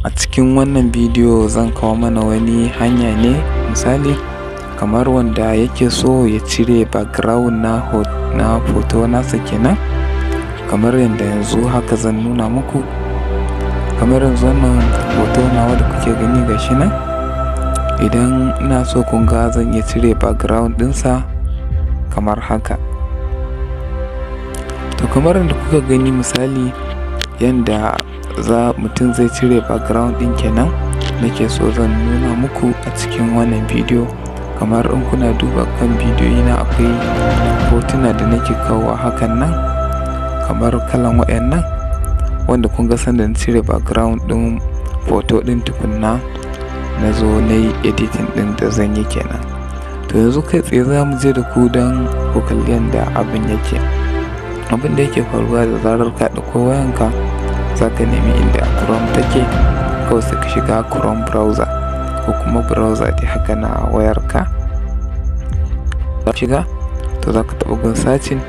A cikin wannan bidiyo zan kawo mana wani hanya ne, misali kamar wanda yake so ya cire background na hoto nasa kenan, kamar yadda yanzu haka zan nuna muku. Kamar yanzu wannan hoto nawa da kuke gani gashi nan, idan ina so kun ga zan iya cire background ɗinsa kamar haka. To kamar yadda kuka gani misali yanda mutum zai cire background ɗin kenan nake so zan nuna muku a cikin wannan bidiyo. Kamar in kuna duba kan bidiyoyi na akwai hotuna da nake kawo hakan nan, kamar kalan waɗannan wanda kun ga sanda na cire background ɗin hoto ɗin tukunna na zo na yi editing ɗin da zan yi kenan. To yanzu kai tsaye za mu je da ku don ku kalli yadda abin yake. Abin da yake faruwa da zarar ka ɗauko wayanka za ka nemi inda Chrome take, kawai sai ka shiga Chrome browser ko kuma browser dai haka na wayarka. Shiga to za ka taɓa gun searching,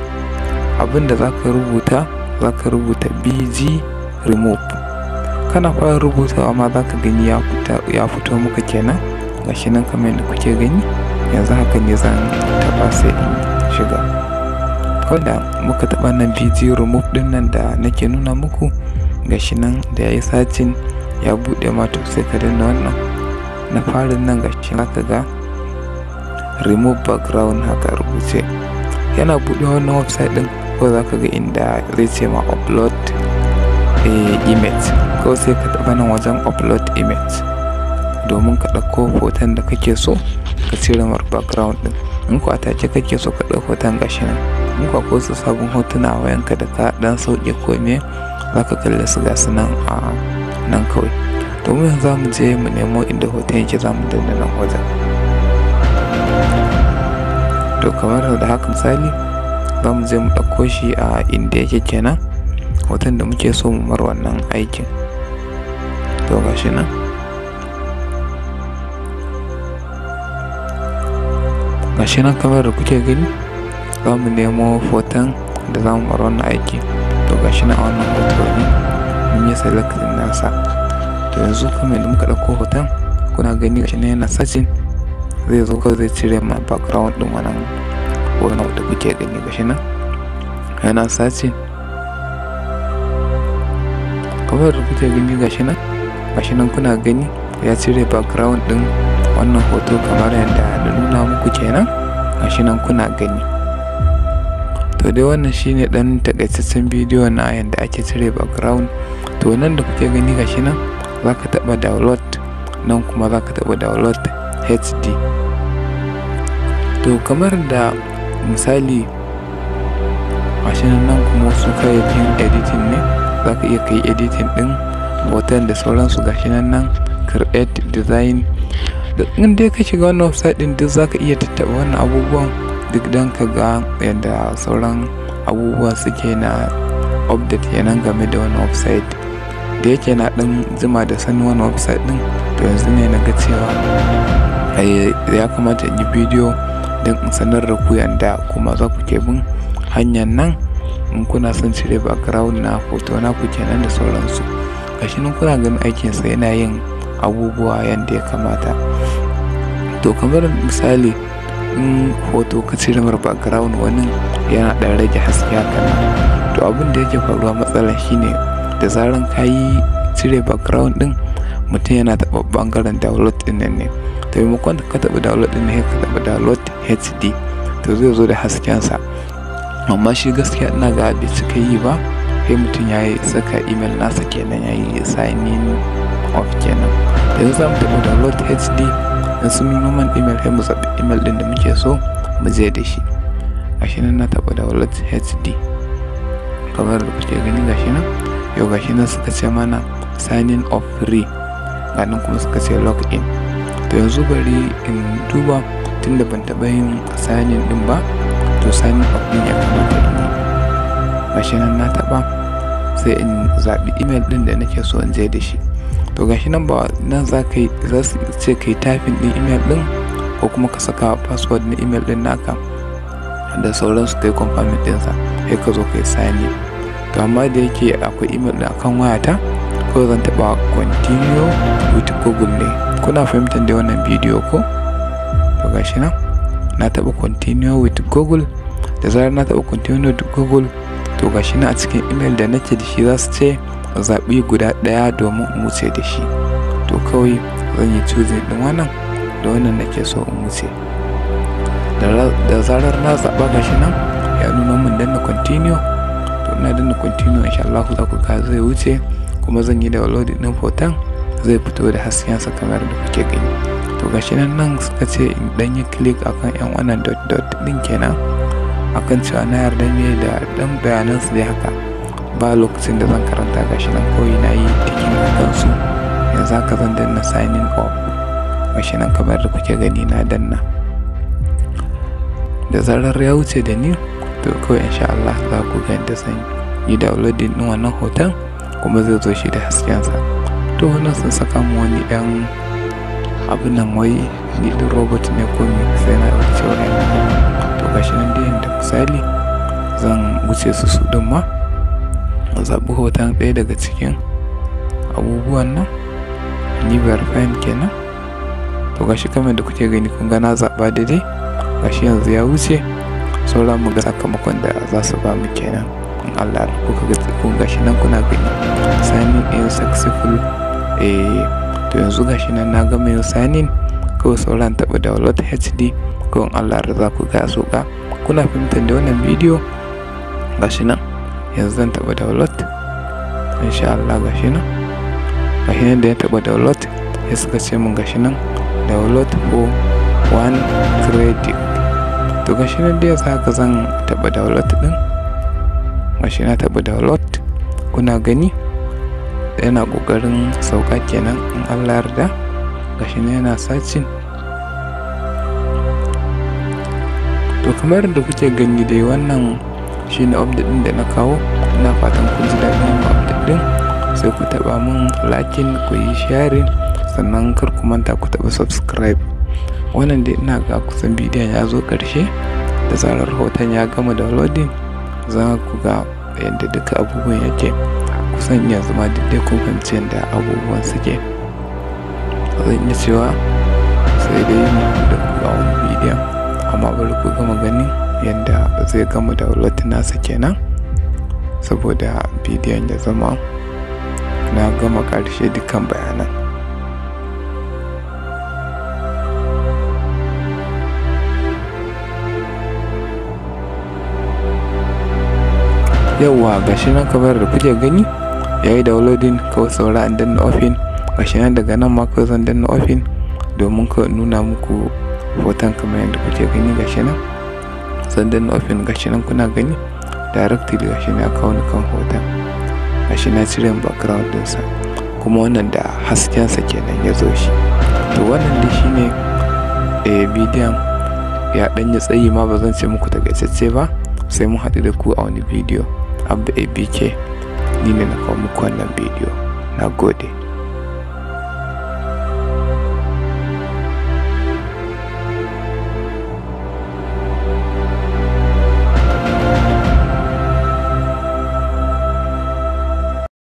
abin da za ka rubuta bg remove. Kana fara rubutawa ma za ka gani ya fito maka kenan, gashi nan kamar yadda kuke gani. Yanzu haka ne zan taɓa sai in shiga. Wanda muka taɓa nan bg remove ɗin nan da nake nuna muku, gashi nan da yayi searching ya buɗe ma, to sai ka danna wannan na farin nan, gashi zaka ga remove background haka rubuce. Yana buɗe wannan website ɗin ko zaka ga inda zai ce ma upload image, ko sai ka taɓa nan wajen upload image domin ka ɗauko hoton da kake so ka cire mar background ɗin. In ko a take kake so ka ɗauko hoton, gashi nan. In ko akwai wasu sabon hotuna a wayanka da ka ɗan sauke ko me, za ka kalle su gasu nan a nan kawai. Domin yanzu za mu je mu nemo inda hoton yake, za mu danna nan wajen. To kamar da haka misali za mu je mu ɗauko shi a inda yake kenan, hoton da muke so mu mar wannan aikin. To gashi nan, gashi nan kamar da kuke gani, za mu nemo hoton da za mu mar wannan aiki. To gashi nan a wannan hoto ne mun yi selecting nasa. To yanzu kamar da muka ɗauko hoton, kuna gani gashi nan yana searching, zai zo kawai zai cire ma background ɗin wannan hoton da kuke gani. Gashi nan yana searching, kamar da kuke gani gashi nan kuna gani ya cire background ɗin wannan hoto kamar yadda na nuna muku kenan. Gashi nan kuna gani. To dai wannan shine dan takaitaccen bidiyo na yanda ake cire background. To nan da kuke gani gashi nan zaka taba download, nan kuma zaka taba download HD. To kamar da misali gashi nan kuma su kayayyakin editing ne, zaka iya kai editing din hoton da sauransu. Gashi nan create design, da in dai ka shiga wannan website din duk zaka iya tattaba wannan abubuwan duk dan ka ga yadda sauran abubuwa suke na update kenan game da wannan website. Da yake na dan jima da sanin wannan website din, to yanzu ne na ga cewa ya kamata in yi bidiyo don in sanar da ku yanda kuma za ku ke bin hanyar nan in kuna son cire background na hoto na ku kenan da sauransu. Gashi nan kuna ganin aikinsa yana yin abubuwa yanda ya kamata. To kamar misali in hoto ka cire mar background wani yana ɗan rage haske haka nan. To abin da yake faruwa matsalar shine da zaran ka yi cire background ɗin, mutum yana taɓa ɓangaren download ɗin nan ne. To maimakon ka taɓa download ɗin ne ka taɓa download HD, to zai zo da haskensa. Amma shi gaskiya ina ga bai cika yi ba, sai mutum ya yi saka email nasa kenan, ya yi signing off kenan. Da yanzu za mu taɓa download HD, in sun nuna man email sai mu zaɓi email ɗin da muke so mu je da shi. Gashi nan na taɓa download HD kamar da kuke gani. Gashi nan yau gashi nan suka ce mana signing off free, ganin kuma suka ce log in. To yanzu bari in duba, tunda ban taɓa yin signing ɗin ba, to signing off ɗin ya kamata in yi. Gashi nan na taɓa, sai in zaɓi email ɗin da nake so in je da shi. To gashi nan ba nan za su ce ka yi typing ɗin email ɗin ko kuma ka saka password na email ɗin naka da sauransu kai confirming ɗinsa, sai ka zo ka yi signing. To amma da yake akwai email ɗin akan wayata, ko zan taɓa continue with Google ne. Kuna fahimtar da wannan bidiyo ko? To gashi nan na taɓa continue with Google. Da zarar na taɓa continue with Google, to gashi nan a cikin email da nake da shi za su ce zaɓi guda ɗaya domin in wuce da shi. To kawai zan yi choosing ɗin wannan da wannan nake so in wuce. Da zarar na zaɓa gashi nan ya nuna min danna continue. To ina danna continue, insha Allah za ku ga zai wuce, kuma zan yi downloading ɗin hoton, zai fito da haskensa kamar da kuke gani. To gashi nan suka ce in dan yi click akan yan wannan dot ɗin kenan, akan cewa na yarda ne da dan bayanan su dai haka. Ba lokacin da zan karanta, gashi nan kawai na yi ticking akan su. Yanzu haka zan danna signing up, gashi nan kamar da kuke gani na danna. Da zarar ya wuce da ni, to kawai insha Allah za ku ga yadda zan yi downloading ɗin wannan hoton, kuma zai zo shi da haskensa. To wannan sun saka mu wani ɗan abin nan, wai ni ɗin robot ne ko me, sai na wuce wannan. To gashi nan dai yadda misali zan wuce su ɗin ma, zaɓi hoton ɗaya daga cikin abubuwan nan, ni verifying kenan. To gashi kamar da kuke gani kun ga na zaɓa daidai, gashi yanzu ya wuce. Sauran mu ga sakamakon da za su ba mu kenan in Allah ya kuka ga kun gashi nan kuna gani signing in successful. To yanzu gashi nan na gama yin signing, kawai sauran taɓa download HD, ko in Allah ya za ku ga so ga kuna fahimtar da wannan bidiyo. Gashi nan yanzu zan taɓa download, insha Allah. Gashi nan da ya taɓa download, ya suka ce mun gashi nan download for 1 credit. To gashi nan dai yasa haka zan taɓa download ɗin. Gashi na taɓa download, kuna gani yana ƙoƙarin sauka kenan in Allah yarda. Gashi nan yana searching. To kamar da kuke gani dai wannan shine update ɗin da na kawo. Ina fatan kun ji daɗin wannan update ɗin. Sai ku taɓa mun liking, ku yi sharing, sannan kar ku manta ku taɓa subscribe. Wannan dai ina ga kusan bidiyon ya zo ƙarshe. Da zarar hoton ya gama downloading, za ku ga yadda duka abubuwan yake. Kusan yanzu ma duk dai kun fahimci yadda abubuwan suke. Zan iya cewa sai dai mu da ku ga wani bidiyon, amma bari ku gama ganin yadda zai gama download nasa kenan, saboda bidiyon ya zama na gama ƙarshe dukkan bayanan. Yawwa gashi nan kamar da kuke gani yayi downloading, kawai saura an danna open. Gashi nan daga nan ma kawai zan danna open domin ka nuna muku hoton kamar yadda kuke gani. Gashi nan zan danna open, gashi nan kuna gani directly, gashi na kawo ni kan hoton. Gashi na cire background ɗinsa, kuma wannan da haskensa kenan ya zo shi. To wannan dai shine bidiyon. Ya ɗan yi tsayi ma, ba zan ce muku takaitacce ba. Sai mun haɗu da ku a wani bidiyo. Abba ABK ni ne na kawo muku wannan bidiyo. Na gode.